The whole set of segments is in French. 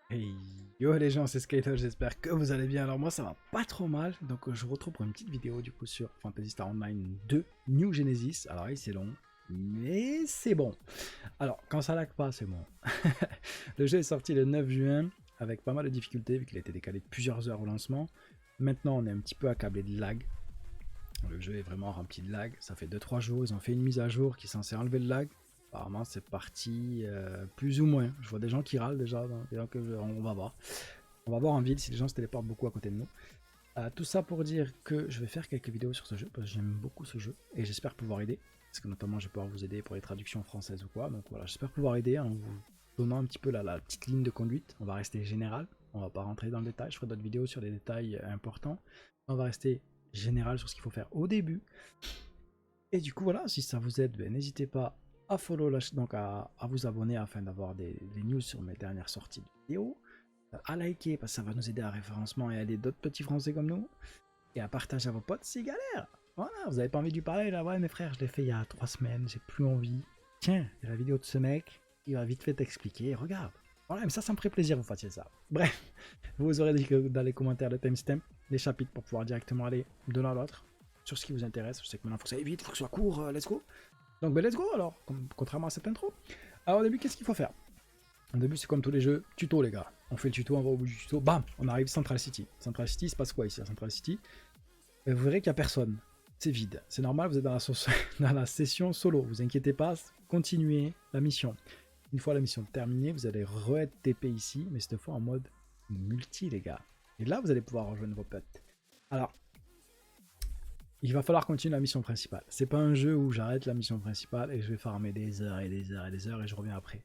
Hey yo les gens, c'est Skyler, j'espère que vous allez bien. Alors moi ça va pas trop mal, donc je vous retrouve pour une petite vidéo du coup sur Phantasy Star Online 2 New Genesis. Alors oui c'est long, mais c'est bon. Alors quand ça lag pas c'est bon. Le jeu est sorti le 9 juin avec pas mal de difficultés vu qu'il a été décalé de plusieurs heures au lancement. Maintenant on est un petit peu accablé de lag. Le jeu est vraiment rempli de lag. Ça fait 2-3 jours, ils ont fait une mise à jour qui est censée enlever le lag. Apparemment c'est parti plus ou moins. Je vois des gens qui râlent déjà, on va voir. On va voir en ville si les gens se téléportent beaucoup à côté de nous. Tout ça pour dire que je vais faire quelques vidéos sur ce jeu parce que j'aime beaucoup ce jeu et j'espère pouvoir aider. Parce que notamment je vais pouvoir vous aider pour les traductions françaises ou quoi. Donc voilà, j'espère pouvoir aider en vous donnant un petit peu la petite ligne de conduite. On va rester général, on va pas rentrer dans le détail. Je ferai d'autres vidéos sur les détails importants. On va rester général sur ce qu'il faut faire au début. Et du coup voilà, si ça vous aide, ben, n'hésitez pas à follow, donc à vous abonner afin d'avoir des news sur mes dernières sorties de vidéos, à liker parce que ça va nous aider à référencement et à aider d'autres petits français comme nous, et à partager à vos potes si galère. Voilà, vous avez pas envie de lui parler là, ouais mes frères, je l'ai fait il y a 3 semaines, j'ai plus envie. Tiens, il y a la vidéo de ce mec, il va vite fait t'expliquer, regarde. Voilà, mais ça me ferait plaisir que vous fassiez ça. Bref, vous aurez dans les commentaires le timestamp, les chapitres pour pouvoir directement aller de l'un à l'autre sur ce qui vous intéresse. Je sais que maintenant il faut que ça aille vite, il faut que ce soit court, let's go. Donc ben let's go alors, contrairement à cette intro. Alors au début, qu'est-ce qu'il faut faire? Au début, c'est comme tous les jeux, tuto les gars. On fait le tuto, on va au bout du tuto, bam, on arrive Central City. Central City, il se passe quoi ici à Central City? Vous verrez qu'il n'y a personne. C'est vide. C'est normal, vous êtes dans dans la session solo. Vous inquiétez pas, continuez la mission. Une fois la mission terminée, vous allez re-être TP ici, mais cette fois en mode multi, les gars. Et là, vous allez pouvoir rejoindre vos potes. Alors, il va falloir continuer la mission principale. C'est pas un jeu où j'arrête la mission principale et je vais farmer des heures et des heures et des heures et je reviens après.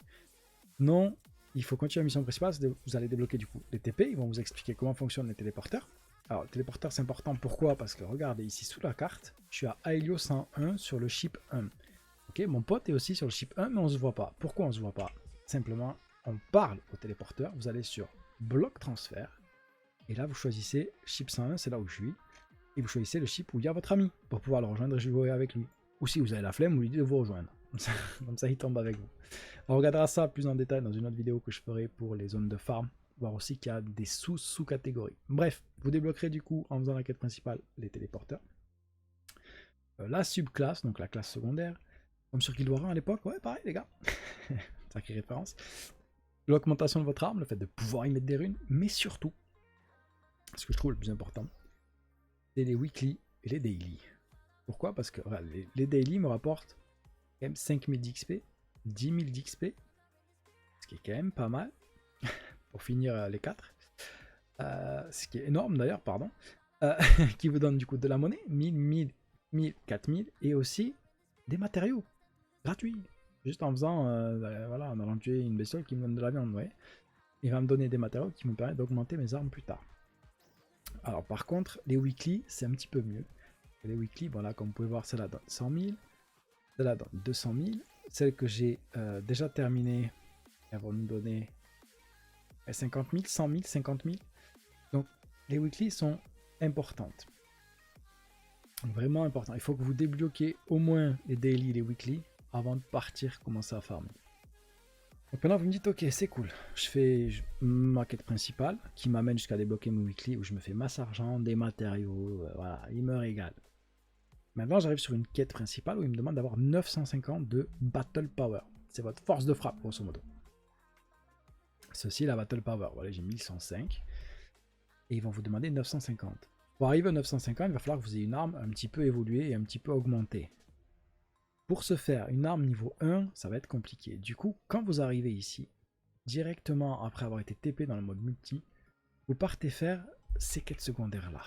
Non, il faut continuer la mission principale, vous allez débloquer du coup les TP, ils vont vous expliquer comment fonctionnent les téléporteurs. Alors, le téléporteur c'est important, pourquoi? Parce que regardez ici sous la carte, je suis à Aelio 101 sur le ship 1. Ok, mon pote est aussi sur le ship 1, mais on se voit pas. Pourquoi on se voit pas? Simplement, on parle au téléporteur, vous allez sur bloc transfert, et là vous choisissez ship 101, c'est là où je suis, et vous choisissez le ship où il y a votre ami, pour pouvoir le rejoindre et jouer avec lui. Ou si vous avez la flemme, vous lui dites de vous rejoindre. Comme ça il tombe avec vous. On regardera ça plus en détail dans une autre vidéo que je ferai pour les zones de farm, voir aussi qu'il y a des sous-catégories. Bref, vous débloquerez du coup en faisant la quête principale les téléporteurs. La subclasse, donc la classe secondaire, comme sur Guild Wars 1 à l'époque, ouais pareil les gars, sacrée référence. L'augmentation de votre arme, le fait de pouvoir y mettre des runes, mais surtout, ce que je trouve le plus important, c'est les weekly et les daily. Pourquoi? Parce que voilà, les daily me rapportent quand même 5000 d'XP, 10 000 d'XP, ce qui est quand même pas mal pour finir les 4. Ce qui est énorme d'ailleurs, pardon, euh, qui vous donne du coup de la monnaie, 1000, 1000, 1000, 4000, et aussi des matériaux gratuits. Juste en faisant, voilà, en allant tuer une bestiole qui me donne de la viande, ouais. Il va me donner des matériaux qui me permettent d'augmenter mes armes plus tard. Alors par contre, les weekly, c'est un petit peu mieux. Les weekly, voilà, comme vous pouvez voir, celle-là donne 100 000, celle-là donne 200 000. Celle que j'ai déjà terminée, elles vont nous donner 50 000, 100 000, 50 000. Donc les weekly sont importantes. Vraiment important. Il faut que vous débloquiez au moins les daily, les weekly, avant de partir commencer à farmer. Donc maintenant vous me dites ok c'est cool, je fais ma quête principale qui m'amène jusqu'à débloquer mon weekly où je me fais masse argent, des matériaux, voilà, il me régale. Maintenant j'arrive sur une quête principale où il me demande d'avoir 950 de battle power. C'est votre force de frappe grosso modo. Ceci la battle power, voilà j'ai 1105 et ils vont vous demander 950. Pour arriver à 950 il va falloir que vous ayez une arme un petit peu évoluée et un petit peu augmentée. Pour ce faire, une arme niveau 1, ça va être compliqué. Du coup, quand vous arrivez ici, directement après avoir été TP dans le mode multi, vous partez faire ces quêtes secondaires-là.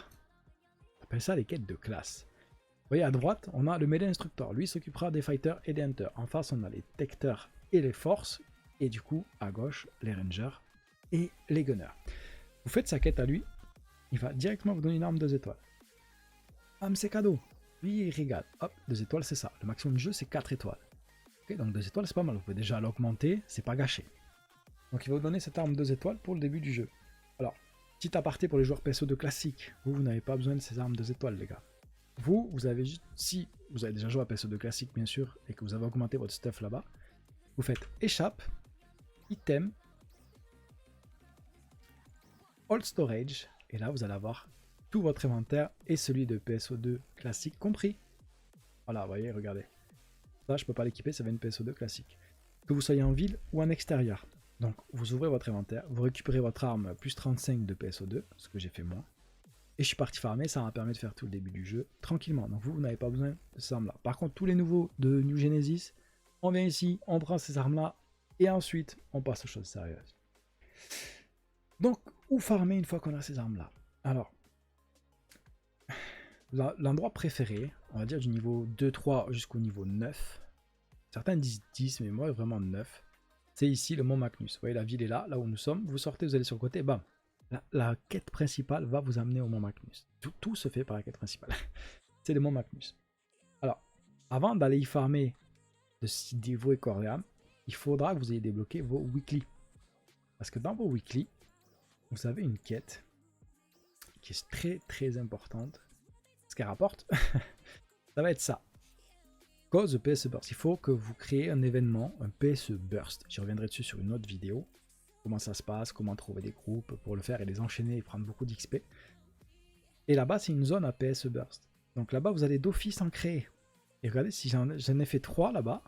On appelle ça les quêtes de classe. Vous voyez à droite, on a le melee instructor. Lui s'occupera des fighters et des hunters. En face, on a les tecteurs et les forces. Et du coup, à gauche, les rangers et les gunners. Vous faites sa quête à lui, il va directement vous donner une arme 2 étoiles. Ah, mais c'est cadeau. Lui, il régale. Hop, 2 étoiles, c'est ça. Le maximum de jeu, c'est 4 étoiles. Okay, donc 2 étoiles, c'est pas mal. Vous pouvez déjà l'augmenter, c'est pas gâché. Donc il va vous donner cette arme 2 étoiles pour le début du jeu. Alors, petit aparté pour les joueurs PSO de classique. Vous n'avez pas besoin de ces armes 2 étoiles, les gars. Vous avez juste, si vous avez déjà joué à PSO de classique, bien sûr, et que vous avez augmenté votre stuff là-bas, vous faites échappe, item, All Storage. Et là, vous allez avoir tout votre inventaire et celui de PSO2 classique compris. Voilà, vous voyez, regardez. Ça, je peux pas l'équiper, ça va une PSO2 classique. Que vous soyez en ville ou en extérieur. Donc, vous ouvrez votre inventaire, vous récupérez votre arme plus 35 de PSO2, ce que j'ai fait moi. Et je suis parti farmer, ça m'a permis de faire tout le début du jeu tranquillement. Donc vous n'avez pas besoin de ces armes-là. Par contre, tous les nouveaux de New Genesis, on vient ici, on prend ces armes-là, et ensuite, on passe aux choses sérieuses. Donc, où farmer une fois qu'on a ces armes-là? Alors, l'endroit préféré, on va dire du niveau 2-3 jusqu'au niveau 9, certains disent 10, mais moi vraiment 9, c'est ici le mont Magnus. Vous voyez, la ville est là, là où nous sommes, vous sortez, vous allez sur le côté, bam. La quête principale va vous amener au mont Magnus. Tout se fait par la quête principale. C'est le mont Magnus. Alors, avant d'aller y farmer de dévouer corps et âme, il faudra que vous ayez débloqué vos weekly. Parce que dans vos weekly, vous avez une quête qui est très très importante. Ce qu'elle rapporte, ça va être ça. Cause PSE Burst. Il faut que vous créez un événement, un PSE Burst. J'y reviendrai dessus sur une autre vidéo. Comment ça se passe, comment trouver des groupes pour le faire et les enchaîner et prendre beaucoup d'XP. Et là-bas, c'est une zone à PSE Burst. Donc là-bas, vous allez d'office en créer. Et regardez, si j'en ai fait 3 là-bas,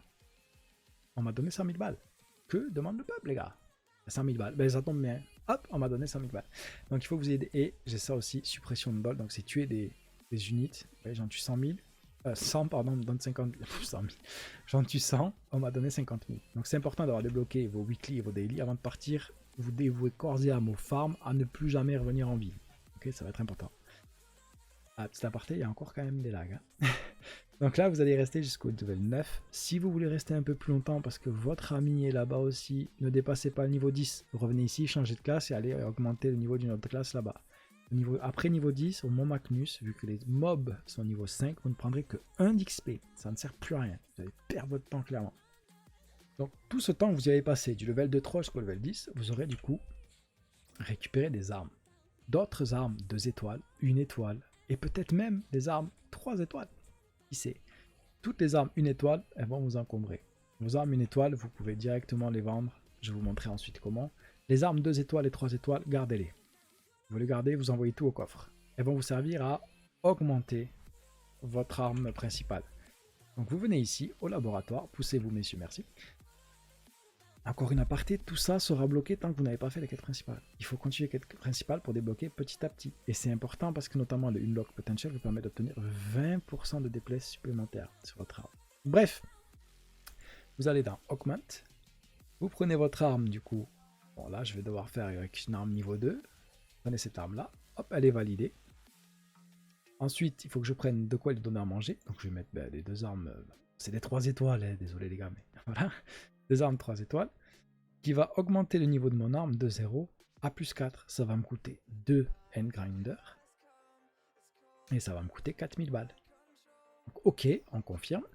on m'a donné 100 000 balles. Que demande le peuple, les gars? 100 000 balles. Ben, ça tombe bien. Hop, on m'a donné 100 000 balles. Donc il faut que vous ayez... Et j'ai ça aussi, suppression de dol. Donc c'est tuer des unités. Ouais, j'en tue 100 000. 100, pardon, on me donne 50 000. 100 000. J'en tue 100, on m'a donné 50 000. Donc c'est important d'avoir débloqué vos weekly et vos daily avant de partir. Vous dévouez corps et âme aux farms à ne plus jamais revenir en vie. Ok, ça va être important. Ah, petit aparté, il y a encore quand même des lags. Hein. Donc là, vous allez rester jusqu'au level 9. Si vous voulez rester un peu plus longtemps parce que votre ami est là-bas aussi, ne dépassez pas le niveau 10. Vous revenez ici, changez de classe et allez augmenter le niveau d'une autre classe là-bas. Après niveau 10, au mont Magnus, vu que les mobs sont niveau 5, vous ne prendrez que 1 d'XP. Ça ne sert plus à rien. Vous allez perdre votre temps clairement. Donc tout ce temps que vous y avez passé, du level 2-3 jusqu'au level 10, vous aurez du coup récupéré des armes. D'autres armes 2 étoiles, 1 étoile, et peut-être même des armes 3 étoiles. Qui sait? Toutes les armes 1 étoile, elles vont vous encombrer. Vos armes 1 étoile, vous pouvez directement les vendre. Je vais vous montrer ensuite comment. Les armes 2 étoiles et 3 étoiles, gardez-les. Vous les gardez, vous envoyez tout au coffre. Elles vont vous servir à augmenter votre arme principale. Donc vous venez ici au laboratoire, poussez-vous messieurs, merci. Encore une aparté, tout ça sera bloqué tant que vous n'avez pas fait la quête principale. Il faut continuer la quête principale pour débloquer petit à petit. Et c'est important parce que notamment le Unlock Potential vous permet d'obtenir 20% de DPS supplémentaires sur votre arme. Bref, vous allez dans Augment, vous prenez votre arme du coup. Bon là je vais devoir faire avec une arme niveau 2. Prenez cette arme là, hop, elle est validée. Ensuite, il faut que je prenne de quoi lui donner à manger. Donc je vais mettre les 2 armes, c'est des 3 étoiles, hein, désolé les gars, mais voilà. 2 armes 3 étoiles, qui va augmenter le niveau de mon arme de 0 à plus 4. Ça va me coûter 2 Endgrinder, et ça va me coûter 4000 balles. Donc, ok, on confirme.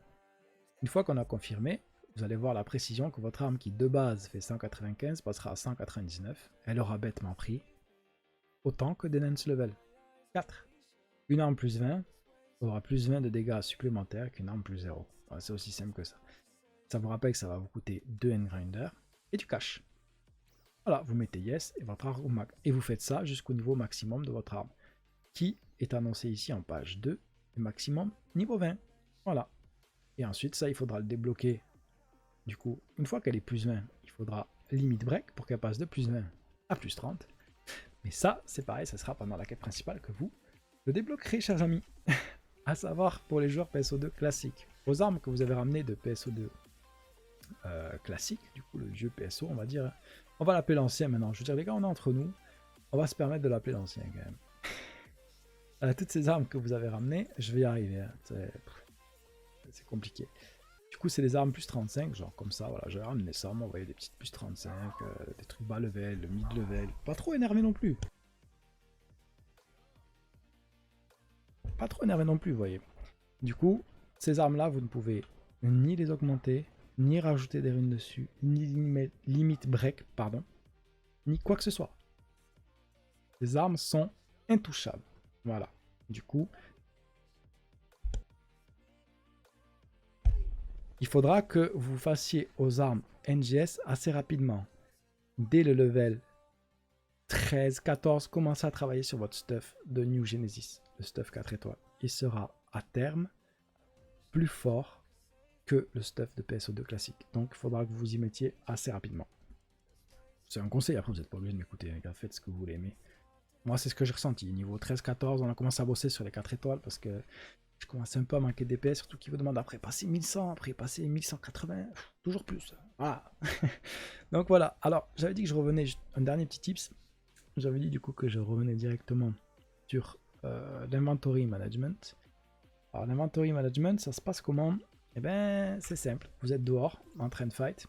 Une fois qu'on a confirmé, vous allez voir la précision que votre arme qui de base fait 195 passera à 199. Elle aura bêtement pris autant que d'Enhance Level 4. Une arme plus 20 aura plus 20 de dégâts supplémentaires qu'une arme plus 0. Voilà, c'est aussi simple que ça. Ça vous rappelle que ça va vous coûter 2 Endgrinder et du cash. Voilà, vous mettez yes et votre arme au max. Et vous faites ça jusqu'au niveau maximum de votre arme, qui est annoncé ici en page 2, et maximum niveau 20. Voilà. Et ensuite, ça, il faudra le débloquer. Du coup, une fois qu'elle est plus 20, il faudra limit break pour qu'elle passe de plus 20 à plus 30. Mais ça, c'est pareil, ça sera pendant la quête principale que vous le débloquerez, chers amis. À savoir pour les joueurs PSO2 classiques. Vos armes que vous avez ramenées de PSO2 classique, du coup le vieux PSO, on va dire. On va l'appeler l'ancien maintenant. Je veux dire, les gars, on est entre nous. On va se permettre de l'appeler l'ancien quand même. Toutes ces armes que vous avez ramenées, je vais y arriver. Hein. C'est compliqué. Du coup, c'est des armes plus 35, genre comme ça. Voilà, j'ai ramené ça. Vous voyez, des petites plus 35, des trucs bas level, mid level. Pas trop énervé non plus. Pas trop énervé non plus, vous voyez. Du coup, ces armes-là, vous ne pouvez ni les augmenter, ni rajouter des runes dessus, ni limit break, pardon, ni quoi que ce soit. Les armes sont intouchables. Voilà. Du coup, il faudra que vous fassiez aux armes NGS assez rapidement. Dès le level 13, 14, commencez à travailler sur votre stuff de New Genesis, le stuff 4 étoiles. Il sera à terme plus fort que le stuff de PSO2 classique. Donc il faudra que vous vous y mettiez assez rapidement. C'est un conseil, après vous n'êtes pas obligé de m'écouter, les gars, faites ce que vous voulez. Mais moi c'est ce que j'ai ressenti. Niveau 13-14, on a commencé à bosser sur les 4 étoiles parce que je commençais un peu à manquer de DPS, surtout qu'il vous demande après passer 1100, après passer 1180, toujours plus. Voilà. Donc voilà, alors j'avais dit que je revenais, un dernier petit tips. J'avais dit du coup que je revenais directement sur l'inventory management. Alors l'inventory management, ça se passe comment? Eh ben c'est simple, vous êtes dehors en train de fight,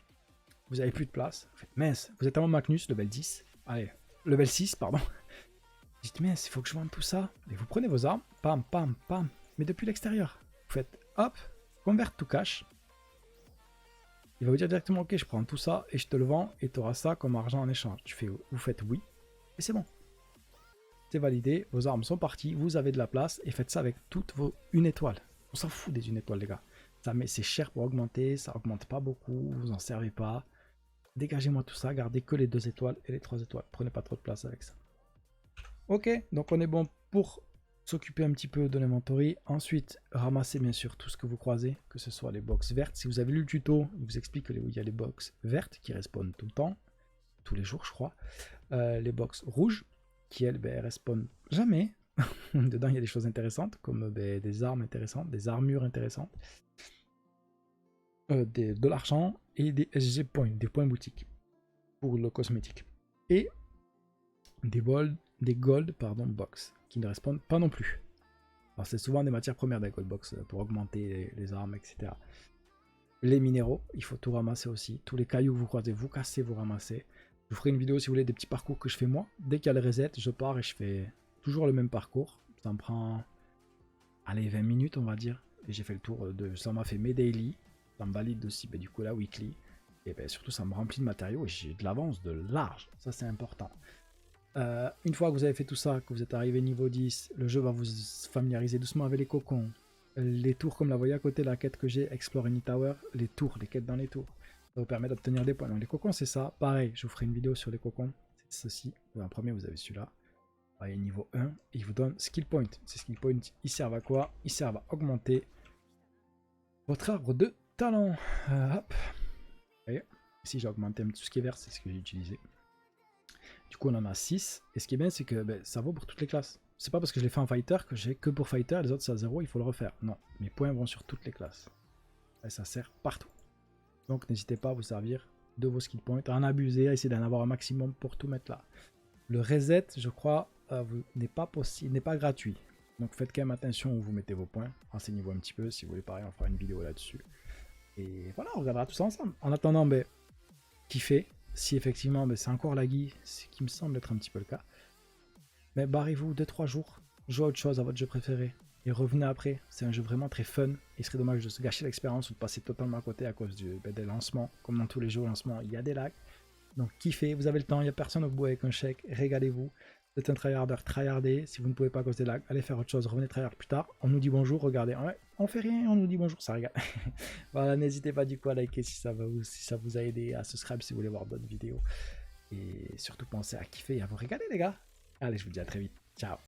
vous avez plus de place, vous faites mince, vous êtes avant Magnus, level 10, allez, level 6 pardon. Vous dites mince, il faut que je vende tout ça, et vous prenez vos armes, pam pam pam, mais depuis l'extérieur. Vous faites hop, convert to cash. Il va vous dire directement ok je prends tout ça et je te le vends et tu auras ça comme argent en échange. Vous faites oui et c'est bon. C'est validé, vos armes sont parties, vous avez de la place et faites ça avec toutes vos 1 étoile. On s'en fout des 1 étoile les gars. C'est cher pour augmenter, ça augmente pas beaucoup, vous en servez pas. Dégagez-moi tout ça, gardez que les 2 étoiles et les 3 étoiles. Prenez pas trop de place avec ça. Ok, donc on est bon pour s'occuper un petit peu de l'inventory. Ensuite, ramassez bien sûr tout ce que vous croisez, que ce soit les box vertes. Si vous avez lu le tuto, il vous explique qu'il y a les box vertes qui respawnent tout le temps, tous les jours je crois. Les box rouges qui elles respawnent jamais. Dedans il y a des choses intéressantes comme des armes intéressantes, des armures intéressantes, de l'argent et des SG points, des points boutiques pour le cosmétique. Et des gold box qui ne respawnent pas non plus. Alors c'est souvent des matières premières des gold box pour augmenter les armes, etc. Les minéraux, il faut tout ramasser aussi. Tous les cailloux que vous croisez, vous cassez, vous ramassez. Je vous ferai une vidéo si vous voulez des petits parcours que je fais moi. Dès qu'il y a le reset, je pars et je fais toujours le même parcours. Ça me prend, allez, 20 minutes on va dire. Et j'ai fait le tour de... Ça m'a fait mes daily. Ça me valide aussi, du coup la weekly. Et surtout ça me remplit de matériaux et j'ai de l'avance de large. Ça c'est important. Une fois que vous avez fait tout ça, que vous êtes arrivé niveau 10, le jeu va vous familiariser doucement avec les cocons. Les tours, comme la voyez à côté, la quête que j'ai, Explore Any Tower, les tours, les quêtes dans les tours. Ça vous permet d'obtenir des points. Donc les cocons, c'est ça. Pareil, je vous ferai une vidéo sur les cocons. C'est ceci. En premier, vous avez celui-là. Voyez, niveau 1. Et il vous donne skill point. Ces skill points, ils servent à quoi? Ils servent à augmenter votre arbre de talent. Hop. Vous voyez, ici, j'ai augmenté tout ce qui est vert, c'est ce que j'ai utilisé. Du coup, on en a 6. Et ce qui est bien, c'est que ça vaut pour toutes les classes. C'est pas parce que je l'ai fait en fighter que j'ai que pour fighter, les autres c'est à 0, il faut le refaire. Non, mes points vont sur toutes les classes. Et ça sert partout. Donc n'hésitez pas à vous servir de vos skill points, à en abuser, à essayer d'en avoir un maximum pour tout mettre là. Le reset, je crois, n'est pas possible, n'est pas gratuit. Donc faites quand même attention où vous mettez vos points. Renseignez-vous un petit peu. Si vous voulez pareil, on fera une vidéo là-dessus. Et voilà, on regardera tout ça ensemble. En attendant, kiffez. Si effectivement c'est encore laggy, ce qui me semble être un petit peu le cas, mais barrez-vous 2-3 jours, jouez à autre chose, à votre jeu préféré, et revenez après. C'est un jeu vraiment très fun. Il serait dommage de se gâcher l'expérience ou de passer totalement à côté à cause des lancements. Comme dans tous les jeux au lancement, il y a des lags. Donc kiffez, vous avez le temps, il n'y a personne au bout avec un chèque, régalez-vous. Vous êtes un tryharder, tryhardez. Si vous ne pouvez pas à cause des lags, allez faire autre chose, revenez tryhard plus tard. On nous dit bonjour, regardez, ouais, on fait rien, on nous dit bonjour, ça régale. Voilà, n'hésitez pas du coup à liker si ça vous a aidé, à subscribe si vous voulez voir d'autres vidéos. Et surtout pensez à kiffer et à vous régaler les gars. Allez, je vous dis à très vite. Ciao.